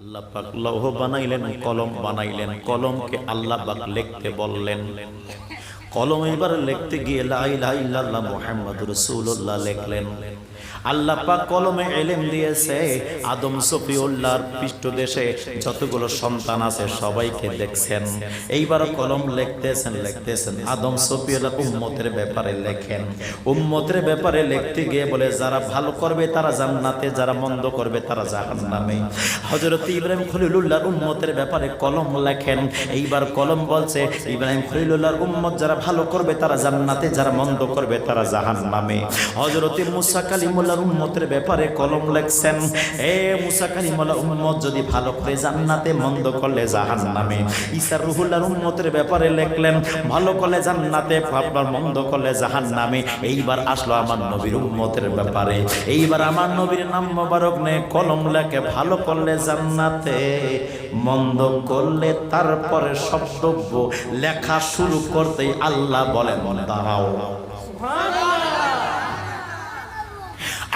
আল্লাহ পাক লৌহ বানাইলেন, কলম বানাইলেন, কলমকে আল্লাহ পাক লিখতে বললেন। কলম এবার লিখতে গিয়ে লা ইলাহা ইল্লাল্লাহ মুহাম্মাদুর রাসূলুল্লাহ লিখলেন। আল্লাহ পাক কলমে ইলম দিয়েছে। আদম সফিউল্লাহর পৃষ্ঠদেশে যতগুলো সন্তান আছে সবাইকে দেখছেন। এইবার কলম লিখতেছেন আদম সফিউল্লাহর উম্মতের ব্যাপারে লেখেন। উম্মতের ব্যাপারে লিখতে গিয়ে বলে যারা ভালো করবে তারা জান্নাতে, যারা মন্দ করবে তারা জাহান্নামে। হযরত ইব্রাহিম খলিলুল্লাহর উম্মতের ব্যাপারে কলম লেখেন। এইবার কলম বলছে ইব্রাহিম খলিলুল্লাহর উম্মত যারা ভালো করবে তারা জান্নাতে, যারা মন্দ করবে তারা জাহান্নামে। হযরত মুসা কালিমুল্লাহর উম্মতের ব্যাপারে কলম লেখছেন, এ মুসা কালিমুল্লাহর উম্মত যদি ভালো করে জান্নাতে, মন্দ করলে জাহান্নামে। ঈসা রূহুল্লাহর উম্মতের ব্যাপারে লিখলেন ভালো করলে জান্নাতে, আপনার মন্দ করলে জাহান্নামে। এইবার আসলো আমার নবীর উম্মতের ব্যাপারে। এইবার আমার নবীর নাম মোবারক নে কলম লেখে ভালো করলে জান্নাতে, মন্দ করলে তারপরে শব্দব্য লেখা শুরু করতেই আল্লাহ বলেন দাঁড়াও।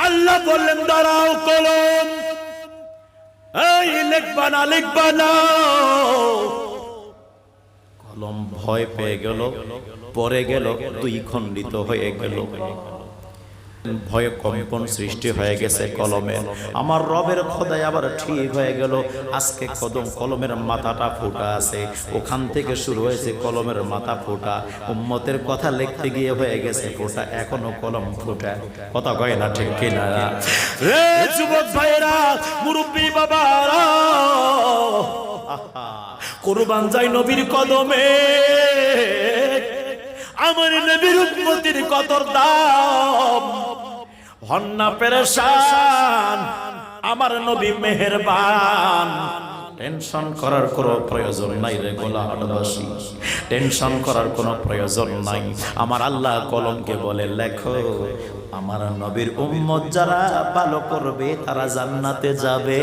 আল্লাহ বললেন দাঁড়াও কলম, এই লিখবা না। কলম ভয় পেয়ে গেল, পড়ে গেল, দুই খণ্ডিত হয়ে গেল। ভয়ে কম্পন সৃষ্টি হয়ে গেছে কলমের। আমার রবের খোদাই আবার ঠিক হয়ে গেল। আজকে কলমের মাথাটা ফোটা আছে, ওখান থেকে শুরু হয়েছে কলমের মাথা ফোটা। উম্মতের কথা লিখতে গিয়ে হয়ে গেছে ফোটা, এখনো কলম ফোটা। কথা কয় না ঠিক কিনা রে যুবক ভাইরা, মুরব্বী বাবারা, কুরবান যাই নবীর কদমে। আমার নবীর উম্মতের কদর দাম, হন্না পেরেশান, আমার নবী মেহেরবান। টেনশন করার কোনো প্রয়োজন নাই রে গোলাহাটবাসী, টেনশন করার কোনো প্রয়োজন নাই। আমার আল্লাহ কলমকে বলে লেখো, আমার নবীর উম্মত যারা ভালো করবে তারা জান্নাতে যাবে,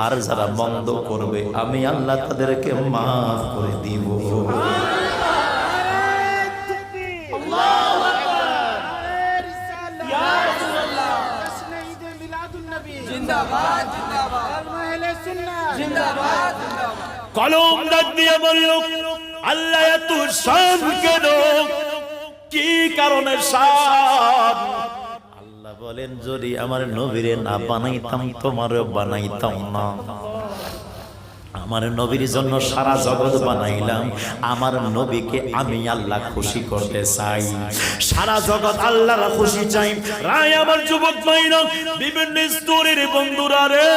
আর যারা মন্দ করবে আমি আল্লাহ তাদেরকে মাফ করে দিব। কলম ডাক দিয়ে বলল আল্লাহ এত শান কেন, কি কারণে শান? আল্লাহ বলেন যদি আমার নবীরে না বানাইতাম তোমারও বানাইতাম না। আমার নবীর জন্য সারা জগৎ বানাইলাম, আমার নবীকে আমি আল্লাহ খুশি করতে চাই, সারা জগৎ আল্লাহর খুশি চাই। রায় আমার যুবক ভাইরা, বিভিন্ন স্তরের বন্ধুরা রে,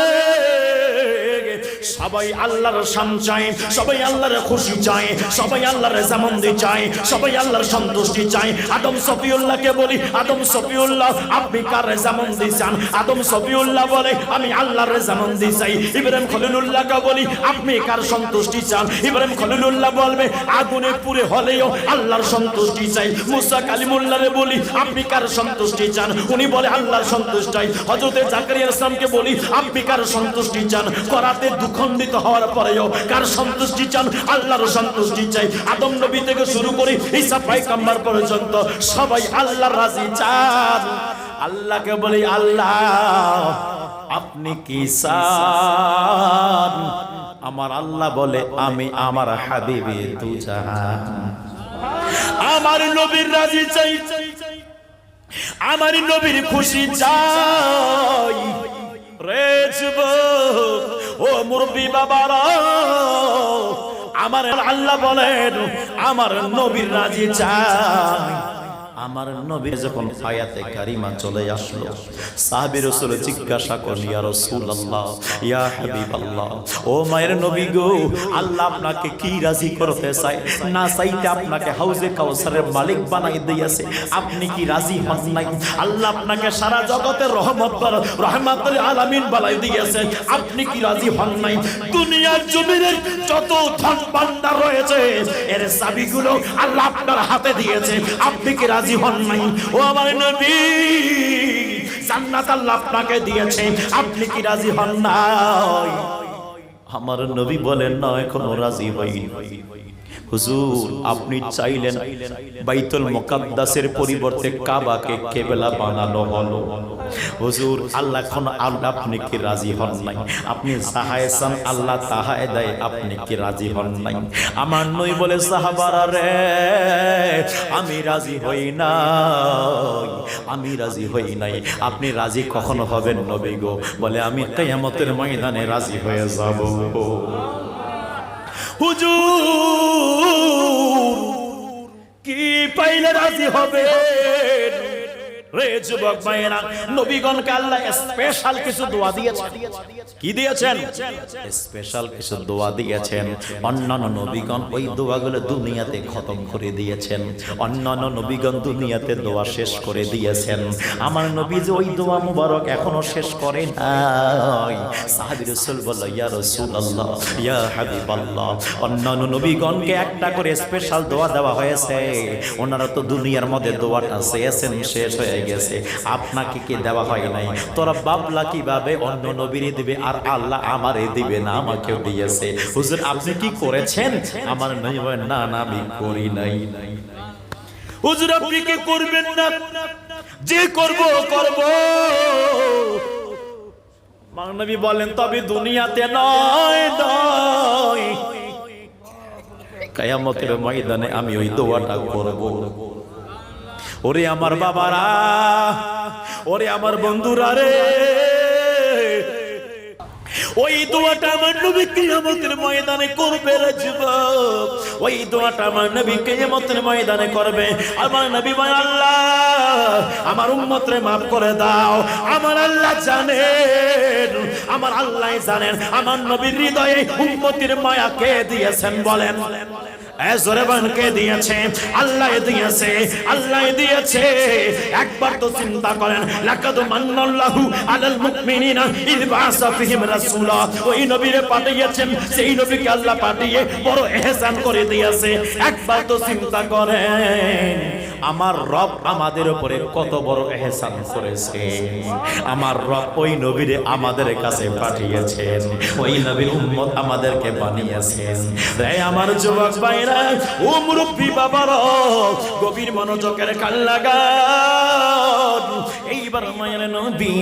সবাই আল্লাহর শান চাই, সবাই আল্লাহর খুশি চাই, সবাই আল্লাহর জামন্দি চাই, সবাই আল্লাহর সন্তুষ্টি চাই। আদম সফিউল্লাহকে বলি, আদম সফিউল্লাহ আপনি কার জামন্দি চান? আদম সফিউল্লাহ বলে আমি আল্লাহর জামন্দি চাই। ইব্রাহিম খলিলুল্লাহকে বলি আপনি কার সন্তুষ্টি চান? ইব্রাহিম খলিলুল্লাহ বলবে আগুনে পুড়ে হলেও আল্লাহর সন্তুষ্টি চাই। মুসা কালিমুল্লাহরে বলি আপনি কার সন্তুষ্টি চান? উনি বলে আল্লাহর সন্তুষ্টি চাই। হযরত জাকারিয়া ইসলামকে বলি আপনি কার সন্তুষ্টি চান? করাতে দুঃখণ্ডিত হওয়ার পরেও কার সন্তুষ্টি চান? আল্লাহর সন্তুষ্টি চাই। আদম নবী থেকে শুরু করে ঈসা পয়গম্বর পর্যন্ত সবাই আল্লাহর রাজি চান। আল্লাহকে বলি আল্লাহ আপনি কি চান? আমার আল্লাহ বলে আমি আমার হাবিবে তু জাহান, আমার নবীর রাজি চাই, আমার নবীর খুশি চাই। রে যুবক ও মুরব্বী বাবারা, আমার আল্লাহ বলেন আমার নবীর রাজি চাই। আমার নবীর যখন আয়াতে কারিমা চলে আসলো, সাহাবী রাসূল জিজ্ঞাসা করলেন ইয়া রাসূলুল্লাহ, ইয়া হাবিবাল্লাহ, ও মায়ের নবী গো, আল্লাহ আপনাকে কি রাজি করতে চায়? না চাইতে আপনাকে হাউজে কাউসারের মালিক বানাই দিয়েছে, আপনি কি রাজি হন নাই? আল্লাহ আপনাকে সারা জগতের রহমতুল আলামিন বানাই দিয়েছে, আপনি কি রাজি হন নাই? দুনিয়ার জমিনের যত ধন ভান্ডার রয়েছে এর চাবিগুলো আল্লাহ আপনার হাতে দিয়েছে, আপনি কি রাজি হন নাই? ও আমার নবী, জান্নাত আল্লাহ আপনাকে দিয়েছে, আপনি কি রাজি হন নাই? আমার নবী বলেন না এখনো রাজি হই। হুজুর আপনি চাইলেন বাইতুল মুকাদ্দাসের পরিবর্তে কাবাকে কিবলা বানানো হলো। হুজুর আল্লাহ এখন আপনি কি রাজি হন নাই? আপনি যাহায় চান আল্লাহ তাহায় দেয়, আপনি কি রাজি হন নাই? আমার নই বলে সাহাবারা রে, আমি রাজি হই নাই, আমি রাজি হই নাই। আপনি রাজি কখন হবেন নবী গো? বলে আমি কিয়ামতের ময়দানে রাজি হয়ে যাব। হুজুর কি পাইলে রাজি হবে রে যুবক ভাইরা? নবীগণকে আল্লাহ স্পেশাল কিছু দোয়া দিয়েছেন। কি দিয়েছেন? স্পেশাল কিছু দোয়া দিয়েছেন। অন্যান্য নবীগণ ওই দোয়াগুলো দুনিয়াতে খতম করে দিয়েছেন, অন্যান্য নবীগণ দুনিয়াতে দোয়া শেষ করে দিয়েছেন। আমার নবী যে ওই দোয়া মুবারক এখনো শেষ করে নাই। সাহাবী রাসূল বলল, ইয়া রাসূলুল্লাহ, ইয়া হাবিবাল্লাহ, অন্যান্য নবীগণকে একটা করে স্পেশাল দোয়া দেওয়া হয়েছে, ওনারা তো দুনিয়ার মধ্যে দোয়াটা চেয়েছেন, শেষ হয়ে গেছে, আপনাকে কি দেওয়া হয় নাই? তোরা বাবলা কিভাবে অন্য নবীরে দিবে আর আল্লাহ আমারে দিবে না? আমাকেও দিয়েছে। হুজুর আপনি কি করেছেন? আমার নবী বলেন, না না আমি করি নাই। হুজুর আপনি কি করবেন না? যে করব করব। আমার নবী বলেন, তবে দুনিয়াতে নয় নয়, কিয়ামতের ময়দানে আমি ওই দোয়াটা করব। ওরে আমার বাবারা, ওরে আমার বন্ধুরা রে, ওই দোয়াটা আমার নবী কিয়ামতের ময়দানে করবে রে যুবক। ওই দোয়াটা আমার নবী কিয়ামতের ময়দানে করবে। আমার নবী বলেন, আল্লাহ আমার উম্মতরে maaf করে দাও। আমার আল্লাহ জানেন, আমার আল্লাহ জানেন আমার নবীর হৃদয়ে উম্মতের মায়া কে দিয়েছেন বলেন? জোরে বলেন কে দিয়েছে? আল্লাহ দিয়েছে, আল্লাহ দিয়েছে। একবার তো চিন্তা করেন, লাকাদ মান্নাল্লাহু আলাল মুমিনিনা ইয বা'সা ফিহিম রাসূলা। ওই নবীরে পাঠিয়েছেন, সেই নবীকে আল্লাহ পাঠিয়ে বড় ইহসান করে দিয়েছে। একবার তো চিন্তা করেন আমার রব আমাদের উপরে কত বড় ইহসান করেছে। আমার রব ওই নবীরে আমাদের কাছে পাঠিয়েছেন, ওই নবীর উম্মত আমাদেরকে বানিয়েছেন। রে আমার যুবক ভাইরা, ও মুরব্বি বাবারা, গভীর মনোযোগের কান লাগান। এইবার মায়ের নবী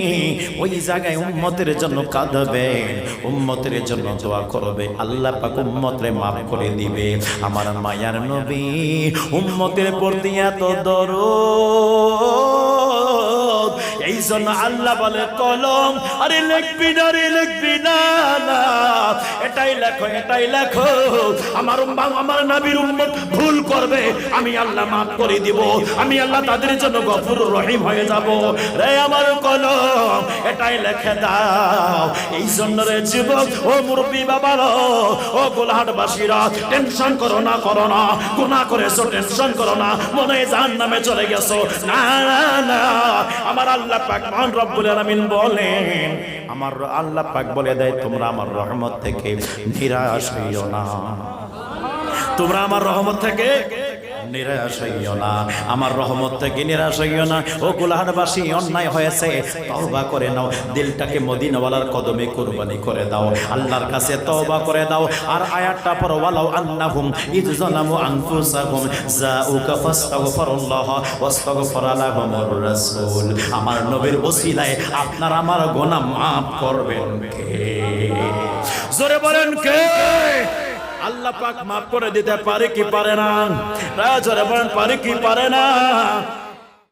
ওই জায়গায় উম্মতের জন্য কাঁদবেন, উম্মতের জন্য দোয়া করবে, আল্লাহ পাক উম্মতরে maaf করে দিবে। আমার মায়ার নবী উম্মতের প্রতি এত দরদ, এই জন্য আল্লাহ বলে কলম আরে লিখবি না রে, লিখবি না, না এটাই লেখো, এটাই লেখো। আমার নবীর উম্মত ভুল করবে, আমি আল্লাহ maaf করে দিব, আমি আল্লাহ তাদের জন্য গফুরুর রহিম হয়ে যাব। রে আমার কলম এটাই লিখে দাও। এই জন্য রে যুবক, ও মুরব্বি বাবারা, ও গোলাহাটবাসীরা, টেনশন করো না, করো না, গুনাহ করেছো টেনশন করো না, মনে হয় জাহান্নামে চলে গেছো, না না না। আমার আল্লাহ পাক মহান রব্বুল আলামিন বলেন, আমার আল্লাহ পাক বলে দেয়, তোমরা আমার রহমত থেকে নিরাশ হইও না, তোমরা আমার রহমত থেকে নিরাশ হইও না, আমার রহমত থেকে নিরাশ হইও না। ও গোলাহাটবাসী, অন্যায় হয়েছে, তওবা করে নাও, দিলটাকে মদিনাওয়ালার কদমে কুরবানি করে দাও, আল্লাহর কাছে তওবা করে দাও। আর আয়াতটা পড়ো, ওয়ালাউ আন্নাহুম ইয যালামু আনফুসাহুম জাউকা ফাস্তাগফিরুল্লাহ ওয়াস্তাগফারা লাহুমুর রাসূল। আমার নবীর ওসিলায় আপনার আমার গুনাহ maaf করবেন কে? জোরে বলেন কে? আল্লাহ পাক maaf করে দিতে পারে কি পারে না? রাজরে বলেন পারে কি পারে না?